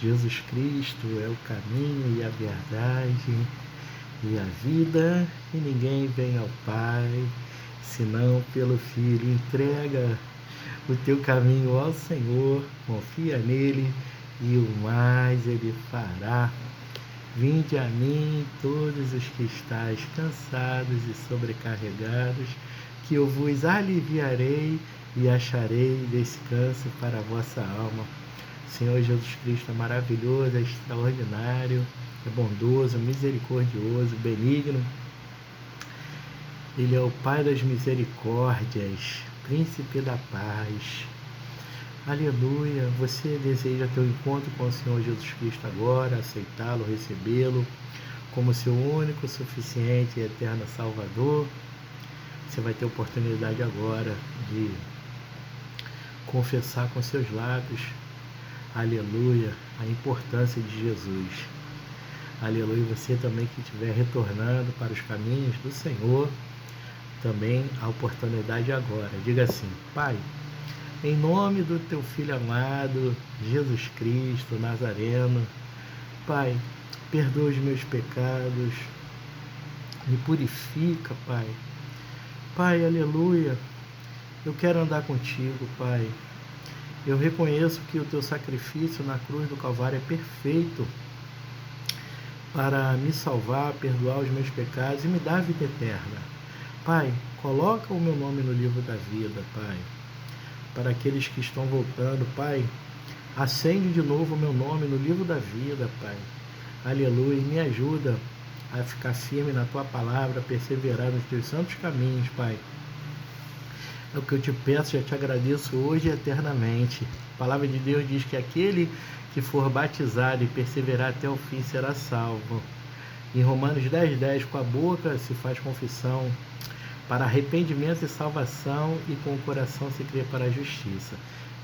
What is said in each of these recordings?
Jesus Cristo é o caminho e a verdade e a vida, e ninguém vem ao Pai senão pelo Filho. Entrega o teu caminho ao Senhor, confia nele e o mais ele fará. Vinde a mim, todos os que estáis cansados e sobrecarregados, que eu vos aliviarei e acharei descanso para a vossa alma. Senhor Jesus Cristo é maravilhoso, é extraordinário, é bondoso, misericordioso, benigno. Ele é o Pai das misericórdias, Príncipe da paz. Aleluia! Você deseja ter um encontro com o Senhor Jesus Cristo agora, aceitá-lo, recebê-lo como seu único, suficiente e eterno Salvador? Você vai ter oportunidade agora de confessar com seus lábios, aleluia, a importância de Jesus. Aleluia! Você também que estiver retornando para os caminhos do Senhor, também a oportunidade agora. Diga assim: Pai, em nome do teu Filho amado, Jesus Cristo, Nazareno, Pai, perdoa os meus pecados, me purifica, Pai. Pai, aleluia, eu quero andar contigo, Pai. Eu reconheço que o teu sacrifício na cruz do Calvário é perfeito para me salvar, perdoar os meus pecados e me dar a vida eterna. Pai, coloca o meu nome no livro da vida, Pai. Para aqueles que estão voltando, Pai, acende de novo o meu nome no livro da vida, Pai. Aleluia, e me ajuda a ficar firme na tua palavra, perseverar nos teus santos caminhos, Pai. É o que eu te peço, já te agradeço hoje e eternamente. A palavra de Deus diz que aquele que for batizado e perseverar até o fim será salvo. Em Romanos 10:10, com a boca se faz confissão para arrependimento e salvação, e com o coração se crê para a justiça.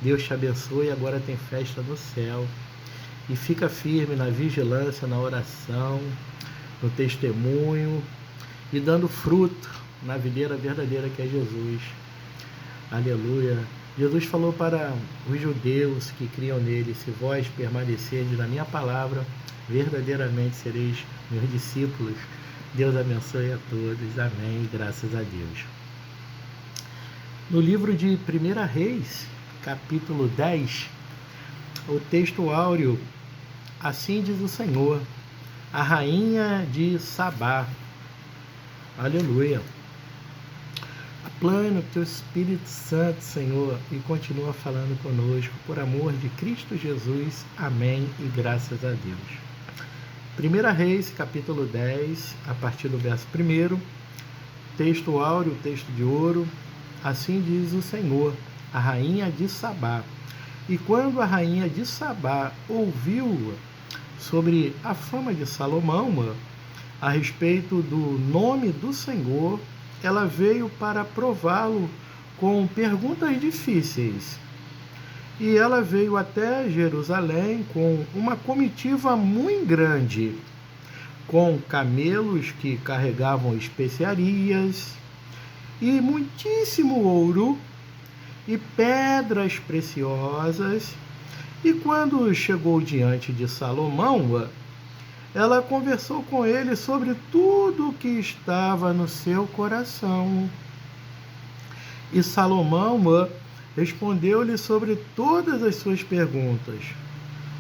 Deus te abençoe, agora tem festa no céu. E fica firme na vigilância, na oração, no testemunho, e dando fruto na videira verdadeira que é Jesus. Aleluia. Jesus falou para os judeus que criam nele: se vós permanecerdes na minha palavra, verdadeiramente sereis meus discípulos. Deus abençoe a todos. Amém. Graças a Deus. No livro de 1 Reis, capítulo 10, o texto áureo: assim diz o Senhor, a rainha de Sabá. Aleluia. Aplana o teu Espírito Santo, Senhor, e continua falando conosco, por amor de Cristo Jesus. Amém e graças a Deus. 1 Reis, capítulo 10, a partir do verso 1, texto áureo, texto de ouro. Assim diz o Senhor, a rainha de Sabá. E quando a rainha de Sabá ouviu sobre a fama de Salomão, a respeito do nome do Senhor, ela veio para prová-lo com perguntas difíceis. E ela veio até Jerusalém com uma comitiva muito grande, com camelos que carregavam especiarias, e muitíssimo ouro, e pedras preciosas. E quando chegou diante de Salomão, ela conversou com ele sobre tudo o que estava no seu coração. E Salomão respondeu-lhe sobre todas as suas perguntas.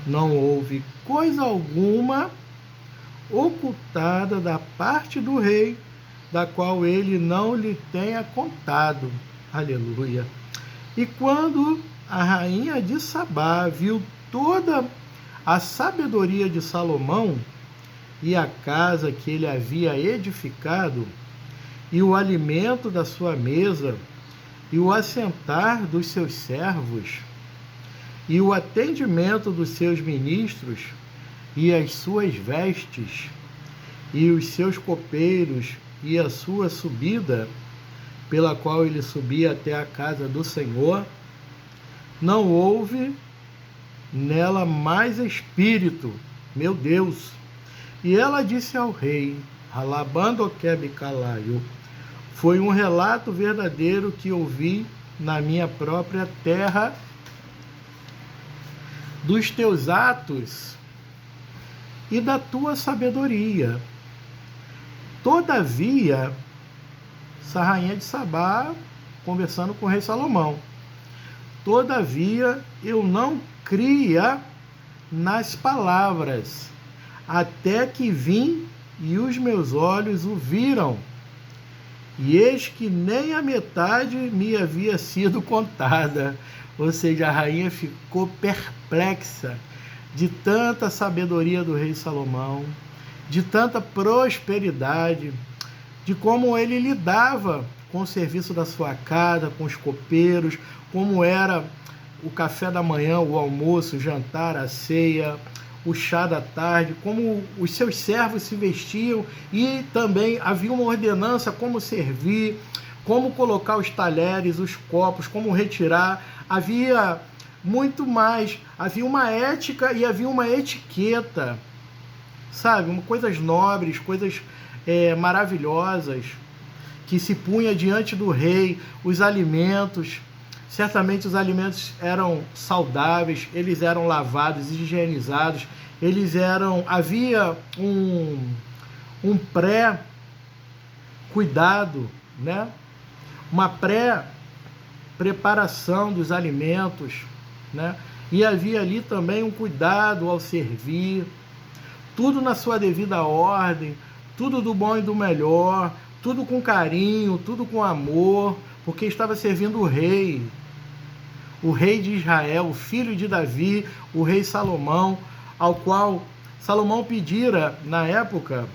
Não houve coisa alguma ocultada da parte do rei, da qual ele não lhe tenha contado. Aleluia. E quando a rainha de Sabá viu toda a sabedoria de Salomão e a casa que ele havia edificado, e o alimento da sua mesa, e o assentar dos seus servos, e o atendimento dos seus ministros, e as suas vestes, e os seus copeiros, e a sua subida, pela qual ele subia até a casa do Senhor, não houve nela mais espírito, meu Deus. E ela disse ao rei, Alabandoquebe Calaio, foi um relato verdadeiro que ouvi na minha própria terra, dos teus atos e da tua sabedoria. Todavia, essa rainha de Sabá conversando com o rei Salomão, todavia eu não cria nas palavras, até que vim e os meus olhos o viram, e eis que nem a metade me havia sido contada. Ou seja, a rainha ficou perplexa de tanta sabedoria do rei Salomão, de tanta prosperidade, de como ele lidava com o serviço da sua casa, com os copeiros, como era o café da manhã, o almoço, o jantar, a ceia, o chá da tarde, como os seus servos se vestiam, e também havia uma ordenança como servir, como colocar os talheres, os copos, como retirar. Havia muito mais, havia uma ética e havia uma etiqueta, sabe? Coisas nobres, coisas maravilhosas, que se punha diante do rei, os alimentos. Certamente os alimentos eram saudáveis, eles eram lavados, higienizados, havia um pré-cuidado, né? Uma pré-preparação dos alimentos, né? E havia ali também um cuidado ao servir, tudo na sua devida ordem, tudo do bom e do melhor, tudo com carinho, tudo com amor, porque estava servindo o rei de Israel, o filho de Davi, o rei Salomão, ao qual Salomão pedira, na época,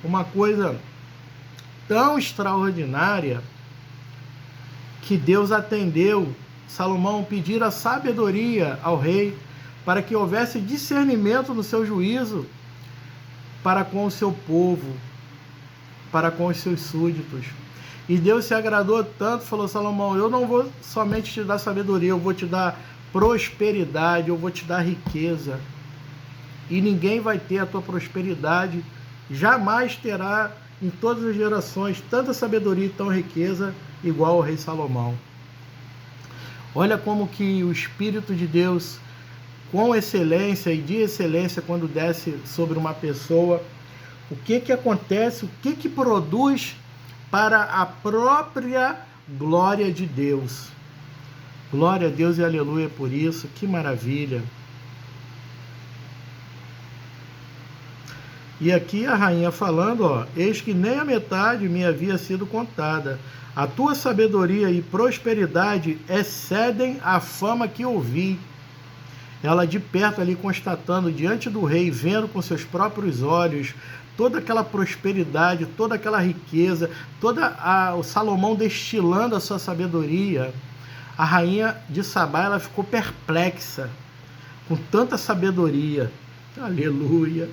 uma coisa tão extraordinária, que Deus atendeu. Salomão pedira sabedoria ao rei, para que houvesse discernimento no seu juízo, para com o seu povo, para com os seus súditos. E Deus se agradou tanto, falou: Salomão, eu não vou somente te dar sabedoria, eu vou te dar prosperidade, eu vou te dar riqueza. E ninguém vai ter a tua prosperidade, jamais terá em todas as gerações tanta sabedoria e tão riqueza igual ao rei Salomão. Olha como que o Espírito de Deus, com excelência e de excelência, quando desce sobre uma pessoa, o que acontece, o que produz para a própria glória de Deus. Glória a Deus e aleluia por isso, que maravilha. E aqui a rainha falando, eis que nem a metade me havia sido contada. A tua sabedoria e prosperidade excedem a fama que ouvi. Ela de perto ali constatando diante do rei, vendo com seus próprios olhos toda aquela prosperidade, toda aquela riqueza, o Salomão destilando a sua sabedoria. A rainha de Sabá, ela ficou perplexa com tanta sabedoria. Aleluia.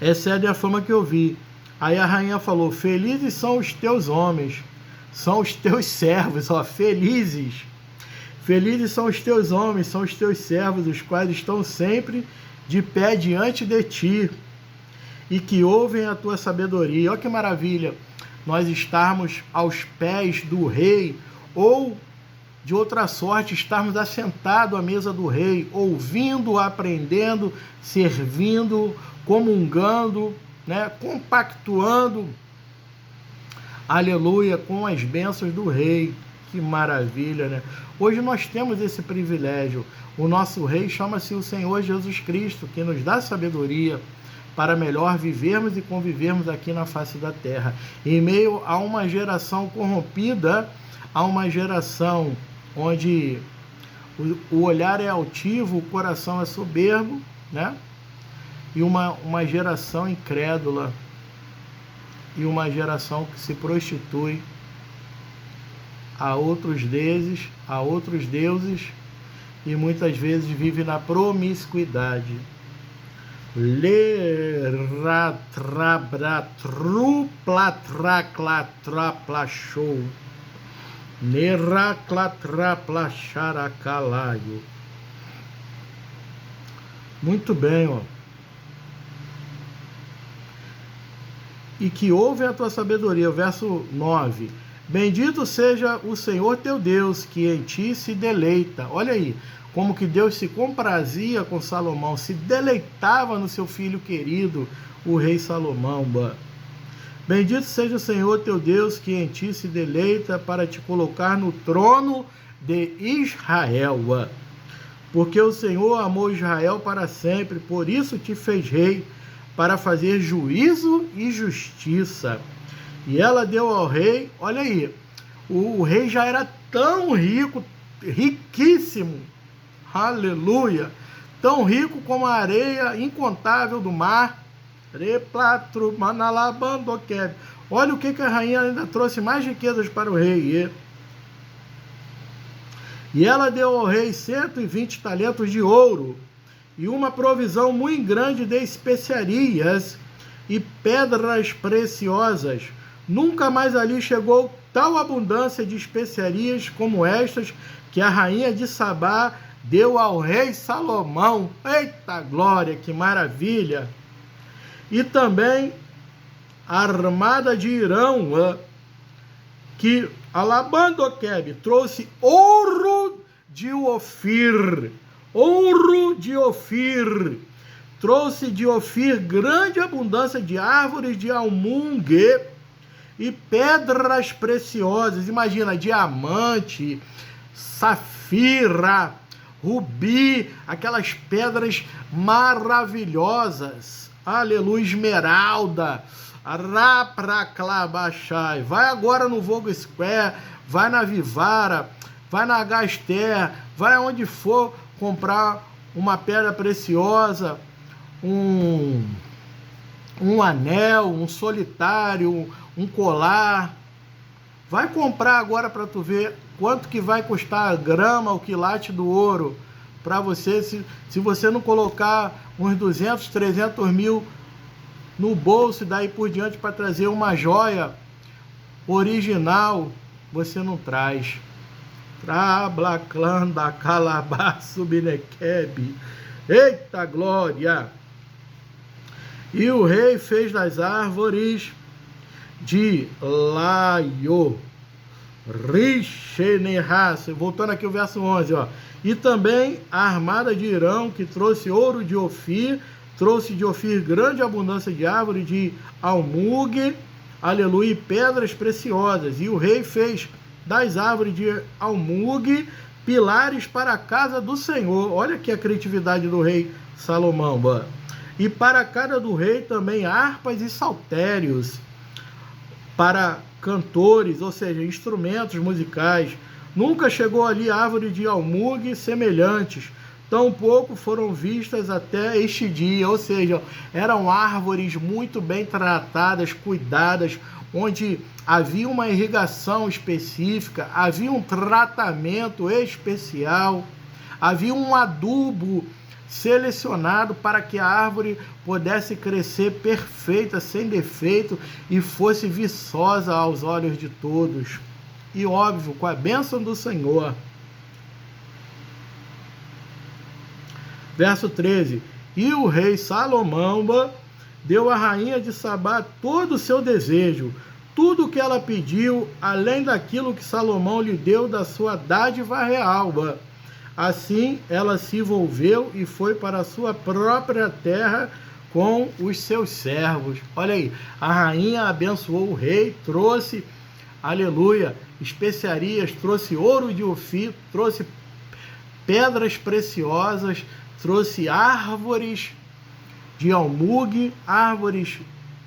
Excede a fama que eu vi. Aí a rainha falou: felizes são os teus homens, são os teus servos, felizes. Felizes são os teus homens, são os teus servos, os quais estão sempre de pé diante de ti e que ouvem a tua sabedoria. Olha que maravilha, nós estarmos aos pés do rei, ou de outra sorte, estarmos assentados à mesa do rei, ouvindo, aprendendo, servindo, comungando, né, compactuando, aleluia, com as bênçãos do rei. Que maravilha, né? Hoje nós temos esse privilégio. O nosso rei chama-se o Senhor Jesus Cristo, que nos dá sabedoria para melhor vivermos e convivermos aqui na face da terra. Em meio a uma geração corrompida, a uma geração onde o olhar é altivo, o coração é soberbo, né? E uma geração incrédula, e uma geração que se prostitui a outros deuses, e muitas vezes vive na promiscuidade. Lerratrabratruplatraklatраplашou. Nerraclatraplacharacalaio. Muito bem, E que ouve a tua sabedoria. O verso 9. Bendito seja o Senhor teu Deus, que em ti se deleita. Olha aí, como que Deus se comprazia com Salomão, se deleitava no seu filho querido, o rei Salomão. Bendito seja o Senhor teu Deus, que em ti se deleita para te colocar no trono de Israel. Porque o Senhor amou Israel para sempre, por isso te fez rei, para fazer juízo e justiça. E ela deu ao rei, olha aí, o rei já era tão rico, riquíssimo, aleluia, tão rico como a areia incontável do mar. Olha o que a rainha ainda trouxe mais riquezas para o rei. E ela deu ao rei 120 talentos de ouro e uma provisão muito grande de especiarias e pedras preciosas. Nunca mais ali chegou tal abundância de especiarias como estas que a rainha de Sabá deu ao rei Salomão. Eita glória, que maravilha! E também a armada de Irão, que Alabandoquebe trouxe ouro de Ofir. Ouro de Ofir. Trouxe de Ofir grande abundância de árvores de almungue e pedras preciosas. Imagina, diamante, safira, rubi, aquelas pedras maravilhosas. Aleluia, esmeralda. Rapraclabachai. Vai agora no Vogue Square, vai na Vivara, vai na Gaster, vai aonde for comprar uma pedra preciosa, um anel, um solitário, um colar. Vai comprar agora para tu ver quanto que vai custar a grama, o quilate do ouro, para você, se você não colocar uns 200, 300 mil no bolso e daí por diante para trazer uma joia original, você não traz. Trablaclanda calabaço binequebe. Eita glória! E o rei fez das árvores de laio, Rixenerras, voltando aqui o verso 11, e também a armada de Irão, que trouxe ouro de Ofir, trouxe de Ofir grande abundância de árvore de almugue, aleluia, e pedras preciosas. E o rei fez das árvores de almugue pilares para a casa do Senhor. Olha aqui a criatividade do rei Salomão. E para a casa do rei também harpas e saltérios para cantores, ou seja, instrumentos musicais. Nunca chegou ali árvore de almugue semelhantes, tampouco foram vistas até este dia, ou seja, eram árvores muito bem tratadas, cuidadas, onde havia uma irrigação específica, havia um tratamento especial, havia um adubo selecionado para que a árvore pudesse crescer perfeita, sem defeito, e fosse viçosa aos olhos de todos. E óbvio, com a bênção do Senhor. Verso 13. E o rei Salomão deu à rainha de Sabá todo o seu desejo, tudo o que ela pediu, além daquilo que Salomão lhe deu da sua dádiva real. Assim ela se envolveu e foi para a sua própria terra com os seus servos. Olha aí, a rainha abençoou o rei, trouxe, aleluia, especiarias, trouxe ouro de Ofir, trouxe pedras preciosas, trouxe árvores de almugue, árvores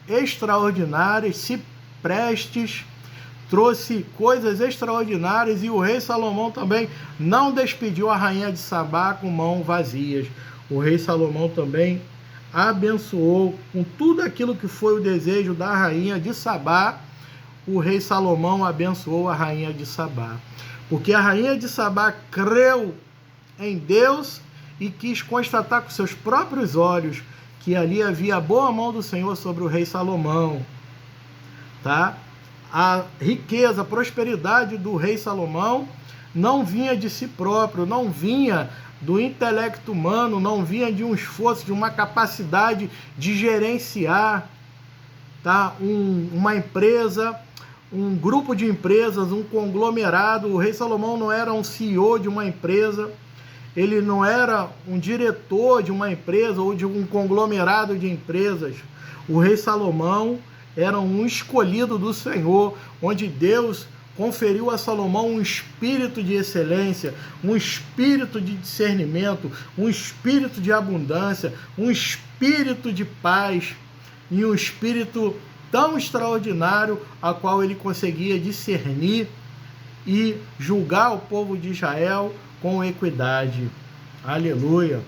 extraordinárias, ciprestes, trouxe coisas extraordinárias, e o rei Salomão também não despediu a rainha de Sabá com mãos vazias. O rei Salomão também abençoou com tudo aquilo que foi o desejo da rainha de Sabá. O rei Salomão abençoou a rainha de Sabá, porque a rainha de Sabá creu em Deus e quis constatar com seus próprios olhos que ali havia a boa mão do Senhor sobre o rei Salomão, tá? A riqueza, a prosperidade do rei Salomão não vinha de si próprio, não vinha do intelecto humano, não vinha de um esforço, de uma capacidade de gerenciar, tá? Uma empresa, um grupo de empresas, um conglomerado. O rei Salomão não era um CEO de uma empresa, ele não era um diretor de uma empresa ou de um conglomerado de empresas. O rei Salomão era um escolhido do Senhor, onde Deus conferiu a Salomão um espírito de excelência, um espírito de discernimento, um espírito de abundância, um espírito de paz e um espírito tão extraordinário a qual ele conseguia discernir e julgar o povo de Israel com equidade. Aleluia.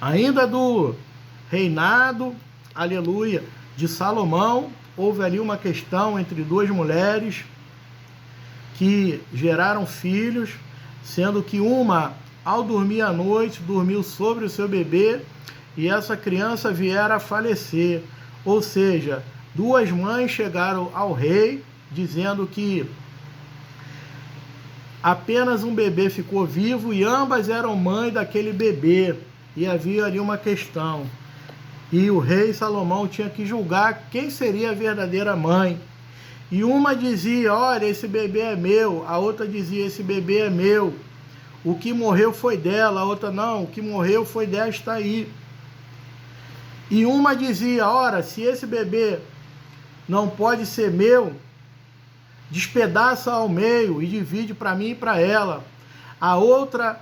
Ainda do reinado, aleluia, de Salomão, houve ali uma questão entre duas mulheres que geraram filhos, sendo que uma, ao dormir à noite, dormiu sobre o seu bebê e essa criança viera a falecer. Ou seja, duas mães chegaram ao rei dizendo que apenas um bebê ficou vivo e ambas eram mães daquele bebê. E havia ali uma questão. E o rei Salomão tinha que julgar quem seria a verdadeira mãe. E uma dizia, olha, esse bebê é meu. A outra dizia, esse bebê é meu. O que morreu foi dela. A outra, não, o que morreu foi desta aí. E uma dizia, ora, se esse bebê não pode ser meu, despedaça ao meio e divide para mim e para ela. A outra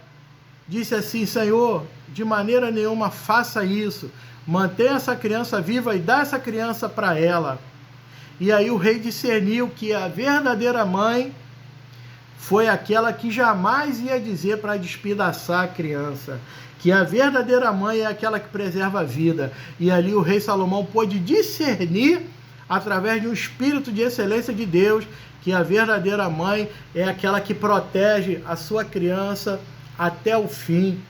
disse assim, Senhor, de maneira nenhuma faça isso. Mantenha essa criança viva e dá essa criança para ela. E aí o rei discerniu que a verdadeira mãe foi aquela que jamais ia dizer para despedaçar a criança. Que a verdadeira mãe é aquela que preserva a vida. E ali o rei Salomão pôde discernir, através de um espírito de excelência de Deus, que a verdadeira mãe é aquela que protege a sua criança até o fim,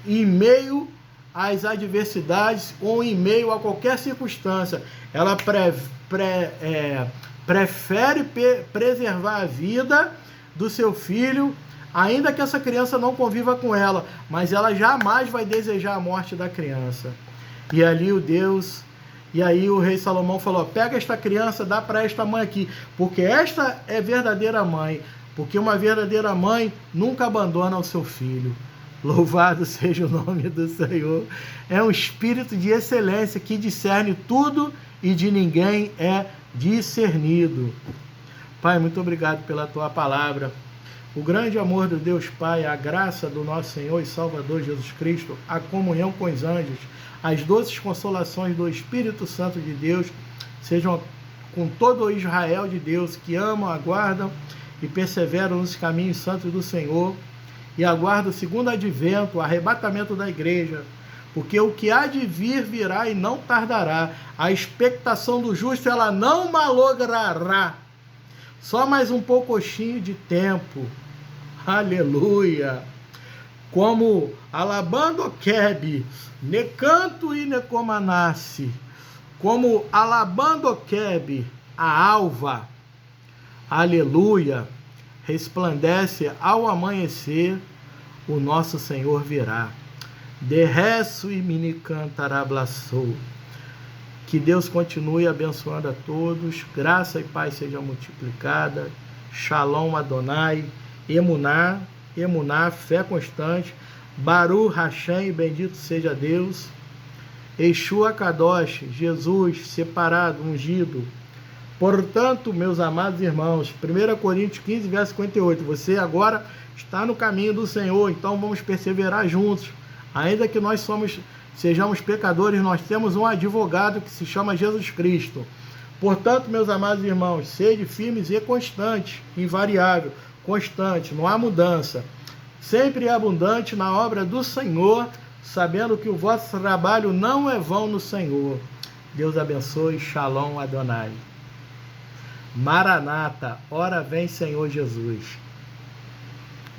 em meio às adversidades ou em meio a qualquer circunstância. Ela prefere preservar a vida do seu filho, ainda que essa criança não conviva com ela, mas ela jamais vai desejar a morte da criança. E ali E aí o rei Salomão falou, pega esta criança, dá para esta mãe aqui, porque esta é verdadeira mãe, porque uma verdadeira mãe nunca abandona o seu filho. Louvado seja o nome do Senhor. É um espírito de excelência que discerne tudo e de ninguém é discernido. Pai, muito obrigado pela tua palavra. O grande amor do Deus Pai, a graça do nosso Senhor e Salvador Jesus Cristo, a comunhão com os anjos, as doces consolações do Espírito Santo de Deus, sejam com todo o Israel de Deus que amam, aguardam e perseveram nos caminhos santos do Senhor e aguardam o segundo advento, o arrebatamento da igreja, porque o que há de vir virá e não tardará. A expectação do justo, ela não malogrará. Só mais um pouquinho de tempo. Aleluia! Como alabando Quebe, necanto e necomanasse, como alabando Quebe, a alva, aleluia, resplandece ao amanhecer, o nosso Senhor virá. Derreço e mini cantarablaçou. Que Deus continue abençoando a todos, graça e paz sejam multiplicadas. Shalom Adonai, Emuná, fé constante, Baruch Hashem, bendito seja Deus, Yeshua Kadosh, Jesus, separado, ungido. Portanto, meus amados irmãos, 1 Coríntios 15, verso 58, você agora está no caminho do Senhor, então vamos perseverar juntos, ainda que nós sejamos pecadores, nós temos um advogado que se chama Jesus Cristo. Portanto, meus amados irmãos, sede firmes e constantes, invariável, constante, não há mudança, sempre abundante na obra do Senhor, sabendo que o vosso trabalho não é vão no Senhor. Deus abençoe, Shalom Adonai. Maranata, ora vem Senhor Jesus.